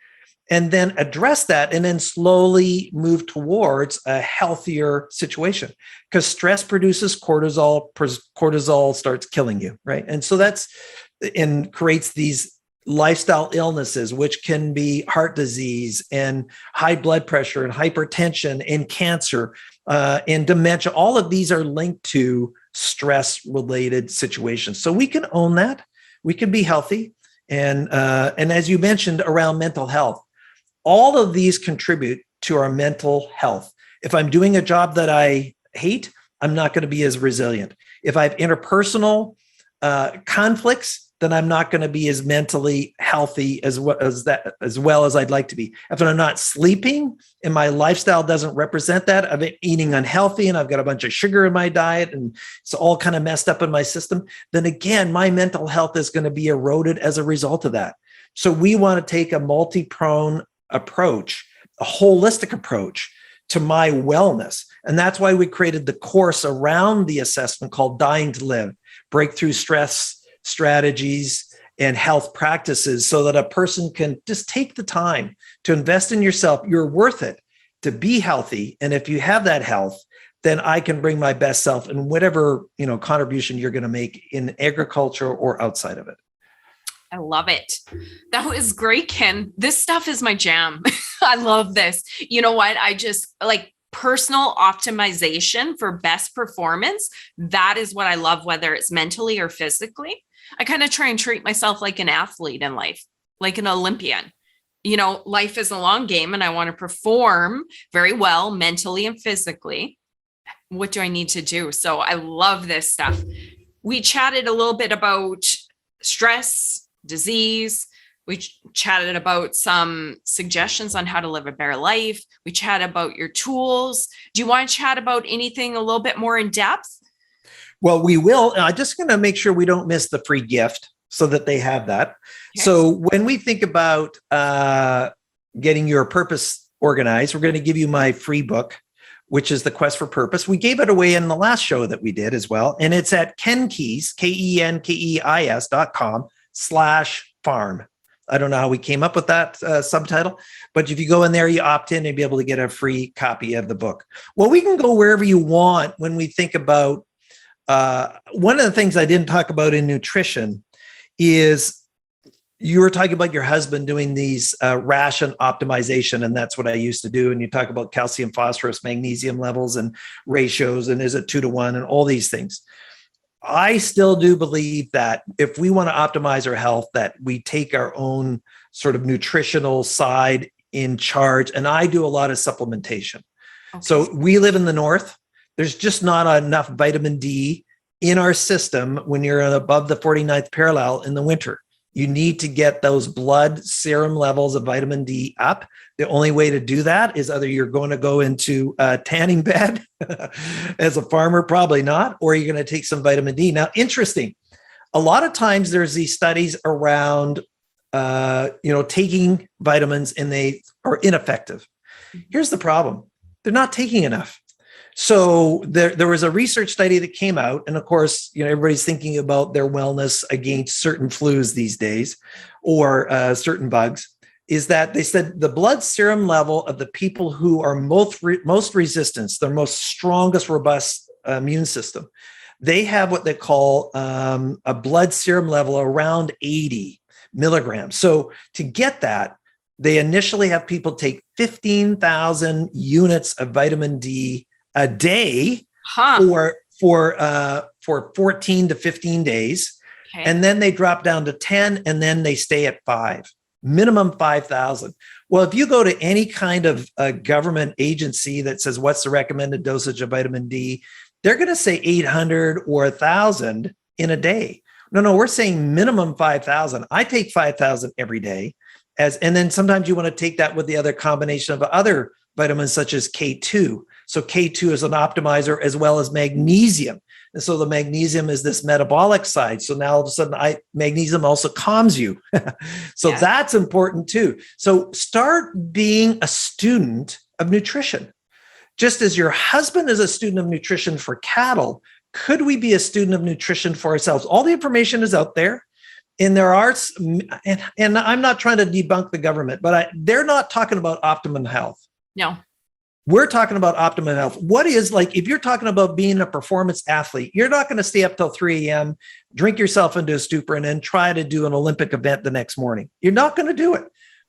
and then address that and then slowly move towards a healthier situation because stress produces cortisol. Cortisol starts killing you, right? And so and creates these lifestyle illnesses, which can be heart disease and high blood pressure and hypertension and cancer and dementia. All of these are linked to stress-related situations. So we can own that. We can be healthy. And as you mentioned around mental health, all of these contribute to our mental health. If I'm doing a job that I hate, I'm not going to be as resilient. If I have interpersonal conflicts, then I'm not going to be as mentally healthy as well as I'd like to be. If I'm not sleeping and my lifestyle doesn't represent that, I've been eating unhealthy and I've got a bunch of sugar in my diet and it's all kind of messed up in my system, then again, my mental health is going to be eroded as a result of that. So we want to take a multi-pronged approach, a holistic approach to my wellness. And that's why we created the course around the assessment called Dying to Live, Breakthrough Stress Strategies and Health Practices, so that a person can just take the time to invest in yourself. You're worth it to be healthy. And if you have that health, then I can bring my best self in whatever, contribution you're going to make in agriculture or outside of it. I love it. That was great, Ken. This stuff is my jam. I love this. You know what? I just like personal optimization for best performance. That is what I love, whether it's mentally or physically. I kind of try and treat myself like an athlete in life, like an Olympian. Life is a long game and I want to perform very well mentally and physically. What do I need to do? So I love this stuff. We chatted a little bit about stress, disease, We chatted about some suggestions on how to live a better life. We chatted about your tools. Do you want to chat about anything a little bit more in depth? Well, we will. I'm just going to make sure we don't miss the free gift so that they have that. Okay. So when we think about getting your purpose organized, we're going to give you my free book, which is The Quest for Purpose. We gave it away in the last show that we did as well. And it's at Keis, KENKEIS.com/farm. I don't know how we came up with that subtitle, but if you go in there, you opt in and be able to get a free copy of the book. Well, we can go wherever you want when we think about one of the things I didn't talk about in nutrition is you were talking about your husband doing these ration optimization, and that's what I used to do. And you talk about calcium, phosphorus, magnesium levels and ratios, and is it 2-to-1 and all these things. I still do believe that if we want to optimize our health, that we take our own sort of nutritional side in charge. And I do a lot of supplementation. Okay. So we live in the north. There's just not enough vitamin D in our system when you're above the 49th parallel in the winter. You need to get those blood serum levels of vitamin D up. The only way to do that is either you're going to go into a tanning bed as a farmer, probably not, or you're going to take some vitamin D. Now, interesting. A lot of times there's these studies around, taking vitamins and they are ineffective. Here's the problem. They're not taking enough. So there was a research study that came out, and of course, everybody's thinking about their wellness against certain flus these days, or certain bugs. Is that they said the blood serum level of the people who are most resistant, their most strongest, robust immune system, they have what they call a blood serum level around 80 milligrams. So to get that, they initially have people take 15,000 units of vitamin D a day for 14 to 15 days. Okay. And then they drop down to 10, and then they stay at 5, minimum 5,000. Well, if you go to any kind of government agency that says, what's the recommended dosage of vitamin D? They're going to say 800 or 1,000 in a day. No, we're saying minimum 5,000. I take 5,000 every day. And then sometimes you want to take that with the other combination of other vitamins such as K2. So K2 is an optimizer as well as magnesium. And so the magnesium is this metabolic side. So now all of a sudden magnesium also calms you. So that's important too. So start being a student of nutrition. Just as your husband is a student of nutrition for cattle, could we be a student of nutrition for ourselves? All the information is out there. And there are, and I'm not trying to debunk the government, but they're not talking about optimum health. No. We're talking about optimum health. What is, like, if you're talking about being a performance athlete, you're not going to stay up till 3 a.m., drink yourself into a stupor, and then try to do an Olympic event the next morning. You're not going to do it.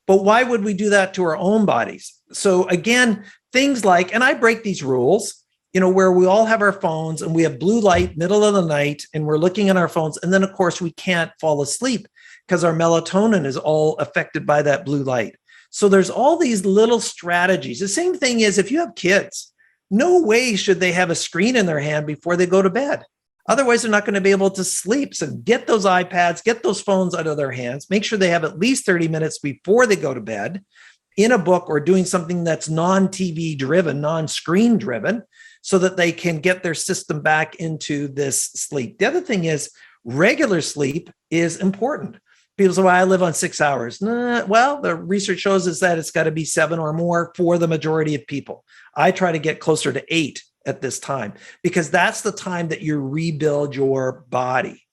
But why would we do that to our own bodies? So again, things like, and I break these rules, where we all have our phones and we have blue light middle of the night and we're looking at our phones. And then of course we can't fall asleep because our melatonin is all affected by that blue light. So there's all these little strategies. The same thing is if you have kids, no way should they have a screen in their hand before they go to bed. Otherwise, they're not going to be able to sleep. So get those iPads, get those phones out of their hands, make sure they have at least 30 minutes before they go to bed in a book or doing something that's non-TV driven, non-screen driven, so that they can get their system back into this sleep. The other thing is regular sleep is important. People say, well, I live on 6 hours. Well, the research shows us that it's got to be 7 or more for the majority of people. I try to get closer to 8 at this time because that's the time that you rebuild your body.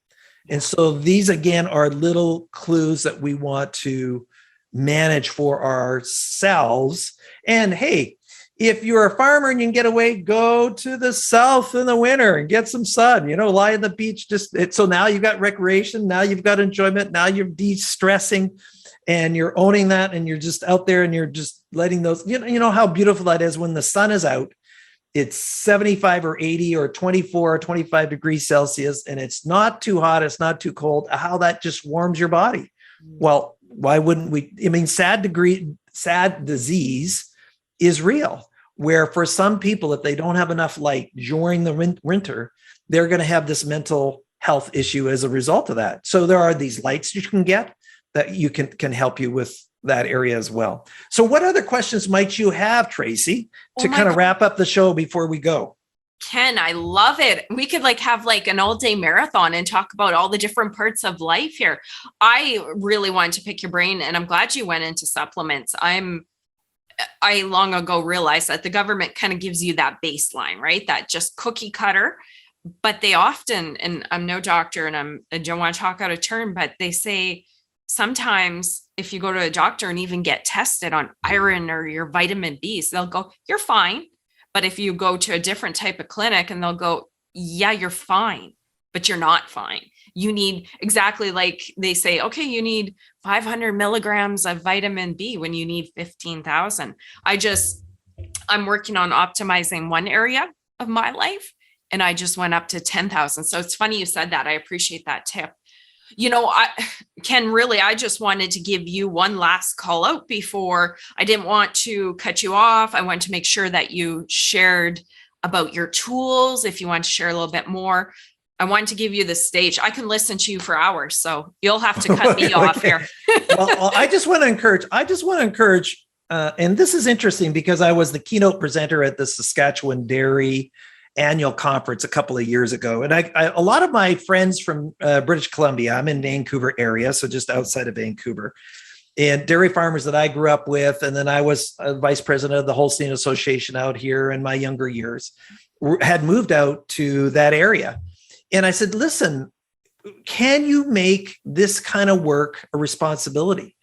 And so these, again, are little clues that we want to manage for ourselves. And hey, if you're a farmer and you can get away, go to the south in the winter and get some sun, lie on the beach. So now you've got recreation. Now you've got enjoyment. Now you're de-stressing and you're owning that. And you're just out there and you're just letting those, you know how beautiful that is when the sun is out. It's 75 or 80 or 24 or 25 degrees Celsius. And it's not too hot. It's not too cold. How that just warms your body. Well, why wouldn't we? Sad disease is real, where for some people, if they don't have enough light during the winter, they're going to have this mental health issue as a result of that. So there are these lights you can get. that you can help you with that area as well. So what other questions might you have, Tracy, to kind of wrap up the show before we go? Ken, I love it. We could have an all-day marathon and talk about all the different parts of life here. I really wanted to pick your brain, and I'm glad you went into supplements. I long ago realized that the government kind of gives you that baseline, right? That just cookie cutter. But they often, and I'm no doctor and I don't want to talk out of turn, but they say sometimes if you go to a doctor and even get tested on iron or your vitamin Bs, they'll go, you're fine. But if you go to a different type of clinic and they'll go, yeah, you're fine, but you're not fine. You need exactly like they say, okay, you need 500 milligrams of vitamin B when you need 15,000. I'm working on optimizing one area of my life, and I just went up to 10,000. So it's funny you said that. I appreciate that tip. Ken, really, I just wanted to give you one last call out before. I didn't want to cut you off. I wanted to make sure that you shared about your tools. If you want to share a little bit more, I wanted to give you the stage. I can listen to you for hours, so you'll have to cut me off here. Well, I just want to encourage, and this is interesting because I was the keynote presenter at the Saskatchewan Dairy annual conference a couple of years ago. And a lot of my friends from British Columbia, I'm in Vancouver area, so just outside of Vancouver, and dairy farmers that I grew up with. And then I was vice president of the Holstein Association out here in my younger years, had moved out to that area. And I said, listen, can you make this kind of work a responsibility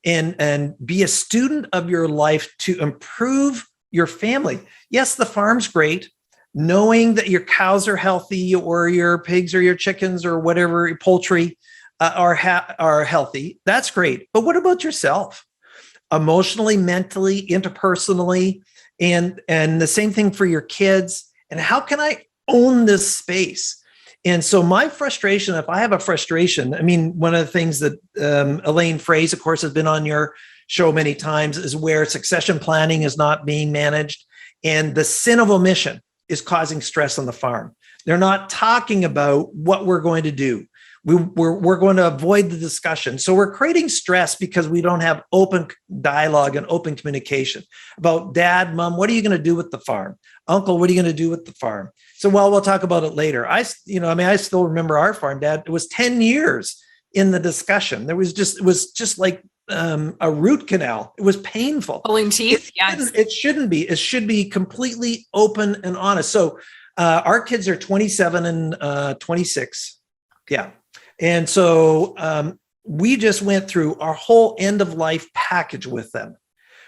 and be a student of your life to improve your family? Yes, the farm's great. Knowing that your cows are healthy or your pigs or your chickens or whatever, your poultry are healthy, that's great. But what about yourself? Emotionally, mentally, interpersonally, and the same thing for your kids. And how can I own this space? And so my frustration, if I have a frustration, I mean, one of the things that Elaine Fraze, of course, has been on your show many times, is where succession planning is not being managed. And the sin of omission is causing stress on the farm. They're not talking about what we're going to do. We're going to avoid the discussion. So we're creating stress because we don't have open dialogue and open communication about dad, mom, what are you going to do with the farm? Uncle, what are you going to do with the farm? So we'll talk about it later. I still remember our farm, Dad. It was 10 years in the discussion. It was just like a root canal. It was painful. Pulling teeth. Yes. It shouldn't be. It should be completely open and honest. So our kids are 27 and 26. Yeah. And so we just went through our whole end of life package with them.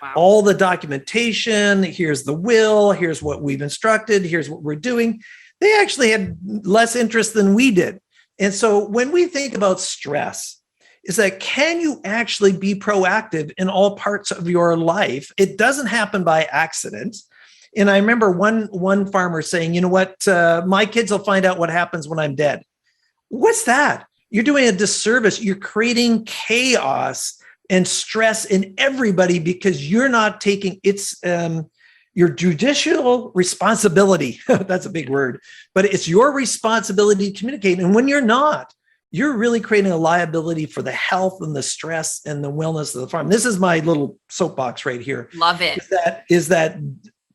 Wow. All the documentation. Here's the will. Here's what we've instructed. Here's what we're doing. They actually had less interest than we did. And so when we think about stress, is that can you actually be proactive in all parts of your life? It doesn't happen by accident. And I remember one farmer saying, you know what, my kids will find out what happens when I'm dead. What's that? You're doing a disservice. You're creating chaos and stress in everybody because you're not taking your judicial responsibility. That's a big word, but it's your responsibility to communicate. And when you're not, you're really creating a liability for the health and the stress and the wellness of the farm. This is my little soapbox right here. Love it. Is that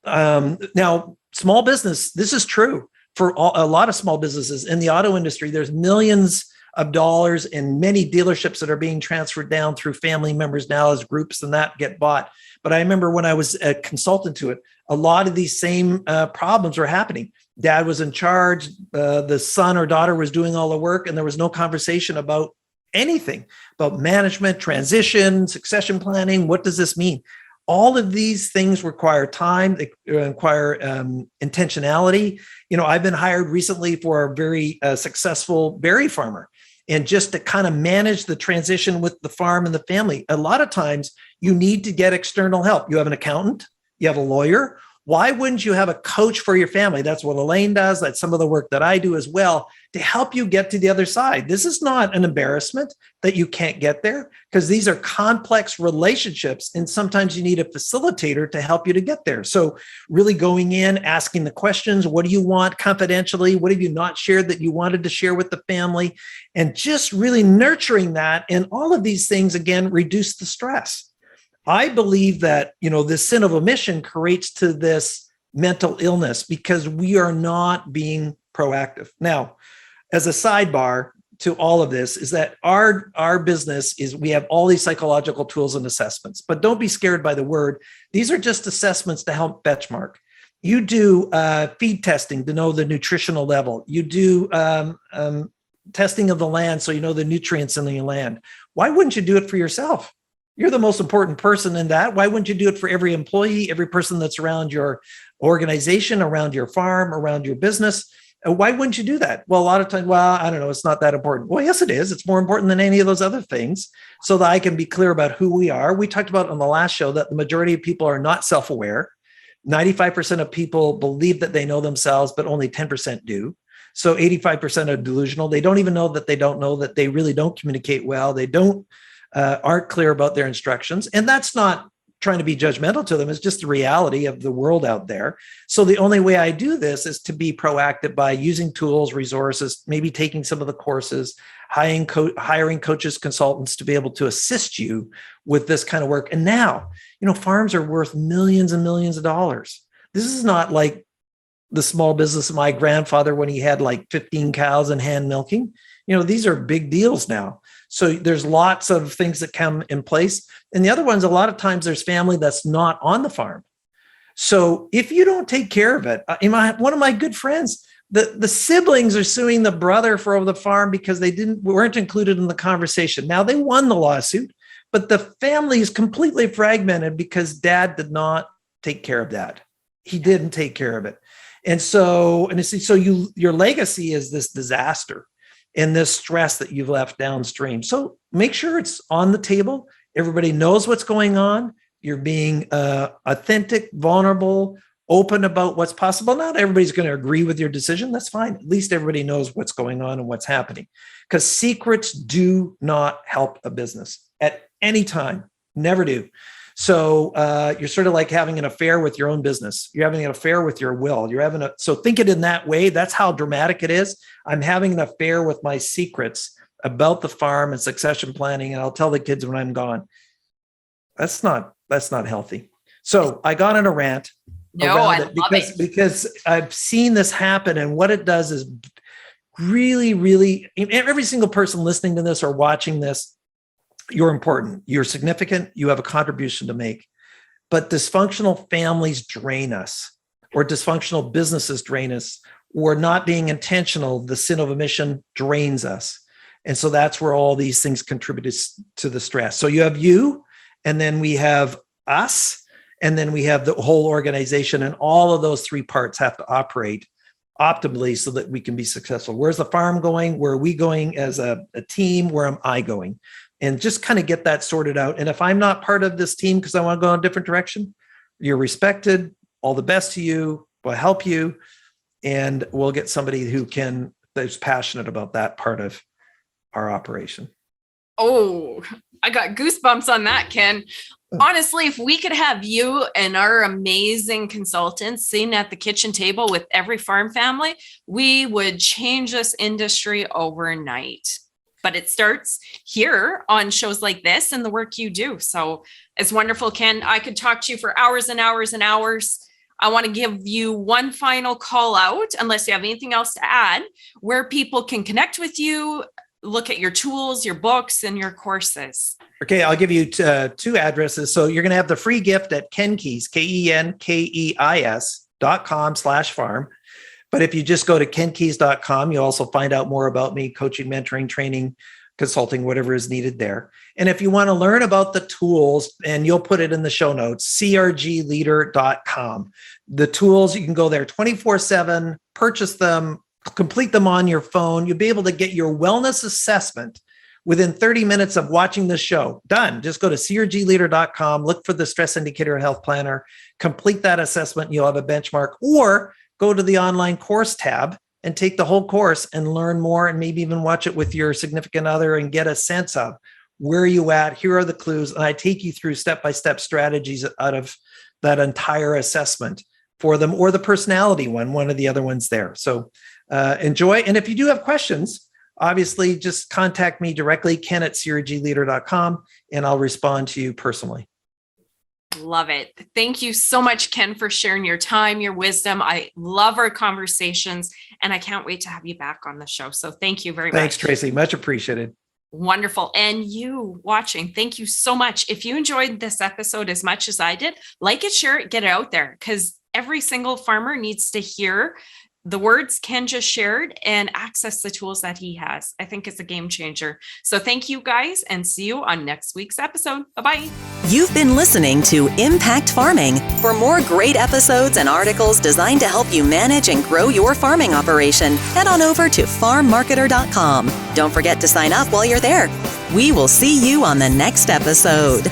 now small business, this is true for a lot of small businesses in the auto industry. There's millions of dollars in many dealerships that are being transferred down through family members now as groups and that get bought. But I remember when I was a consultant to it, a lot of these same problems were happening. Dad was in charge, the son or daughter was doing all the work, and there was no conversation about anything, about management, transition, succession planning. What does this mean? All of these things require time, they require intentionality. I've been hired recently for a very successful berry farmer, and just to kind of manage the transition with the farm and the family. A lot of times you need to get external help. You have an accountant, you have a lawyer, Why wouldn't you have a coach for your family? That's what Elaine does. That's some of the work that I do as well, to help you get to the other side. This is not an embarrassment that you can't get there, because these are complex relationships. And sometimes you need a facilitator to help you to get there. So really going in, asking the questions, what do you want confidentially? What have you not shared that you wanted to share with the family? And just really nurturing that. And all of these things, again, reduce the stress. I believe that, this sin of omission creates to this mental illness because we are not being proactive. Now, as a sidebar to all of this is that our business is, we have all these psychological tools and assessments, but don't be scared by the word. These are just assessments to help benchmark. You do feed testing to know the nutritional level. You do testing of the land so you know the nutrients in the land. Why wouldn't you do it for yourself? You're the most important person in that. Why wouldn't you do it for every employee, every person that's around your organization, around your farm, around your business? Why wouldn't you do that? Well, a lot of times, I don't know, it's not that important. Well, yes, it is. It's more important than any of those other things, so that I can be clear about who we are. We talked about on the last show that the majority of people are not self-aware. 95% of people believe that they know themselves, but only 10% do. So 85% are delusional. They don't even know that they don't know, that they really don't communicate well. They aren't clear about their instructions. And that's not trying to be judgmental to them. It's just the reality of the world out there. So the only way I do this is to be proactive by using tools, resources, maybe taking some of the courses, hiring coaches, consultants to be able to assist you with this kind of work. And now, farms are worth millions and millions of dollars. This is not like the small business of my grandfather when he had like 15 cows and hand milking. These are big deals now. So there's lots of things that come in place. And the other ones, a lot of times there's family that's not on the farm. So if you don't take care of it, one of my good friends, the siblings are suing the brother for the farm because they weren't included in the conversation. Now they won the lawsuit, but the family is completely fragmented because dad did not take care of that. He didn't take care of it. And so your legacy is this disaster and this stress that you've left downstream. So make sure it's on the table. Everybody knows what's going on. You're being authentic, vulnerable, open about what's possible. Not everybody's going to agree with your decision. That's fine. At least everybody knows what's going on and what's happening. Because secrets do not help a business at any time. Never do. So you're sort of like having an affair with your own business. You're having an affair with your will. So think it in that way. That's how dramatic it is. I'm having an affair with my secrets about the farm and succession planning, and I'll tell the kids when I'm gone. That's not healthy. So I got on a rant around it because I've seen this happen, and what it does is really, really, every single person listening to this or watching this, you're important, you're significant, you have a contribution to make. But dysfunctional families drain us, or dysfunctional businesses drain us, or not being intentional, the sin of omission drains us. And so that's where all these things contribute to the stress. So you have you, and then we have us, and then we have the whole organization, and all of those three parts have to operate optimally so that we can be successful. Where's the farm going? Where are we going as a team? Where am I going? And just kind of get that sorted out. And if I'm not part of this team because I want to go in a different direction, you're respected. All the best to you. We'll help you. And we'll get somebody that's passionate about that part of our operation. Oh, I got goosebumps on that, Ken. Honestly, if we could have you and our amazing consultants sitting at the kitchen table with every farm family, we would change this industry overnight. But it starts here on shows like this and the work you do. So it's wonderful, Ken. I could talk to you for hours and hours and hours. I want to give you one final call out, unless you have anything else to add, where people can connect with you, look at your tools, your books, and your courses. Okay, I'll give you two addresses. So you're going to have the free gift at Keis, KENKEIS.com/farm. But if you just go to kenkeis.com, you'll also find out more about me, coaching, mentoring, training, consulting, whatever is needed there. And if you want to learn about the tools, and you'll put it in the show notes, crgleader.com. The tools, you can go there 24/7, purchase them, complete them on your phone. You'll be able to get your wellness assessment within 30 minutes of watching this show. Done. Just go to crgleader.com, look for the Stress Indicator Health Planner, complete that assessment, you'll have a benchmark, or go to the online course tab and take the whole course and learn more, and maybe even watch it with your significant other and get a sense of where are you at, here are the clues, and I take you through step-by-step strategies out of that entire assessment for them, or the personality one of the other ones there. So enjoy. And if you do have questions, obviously just contact me directly, ken@crgleader.com, and I'll respond to you personally. Love it. Thank you so much, Ken, for sharing your time, your wisdom. I love our conversations, and I can't wait to have you back on the show. So thank you very much. Thanks, Tracy. Much appreciated. Wonderful. And you watching, thank you so much. If you enjoyed this episode as much as I did, like it, share it, get it out there, because every single farmer needs to hear the words Ken just shared and access the tools that he has. I think it's a game changer. So thank you guys, and see you on next week's episode. Bye-bye. You've been listening to Impact Farming. For more great episodes and articles designed to help you manage and grow your farming operation, head on over to farmmarketer.com. Don't forget to sign up while you're there. We will see you on the next episode.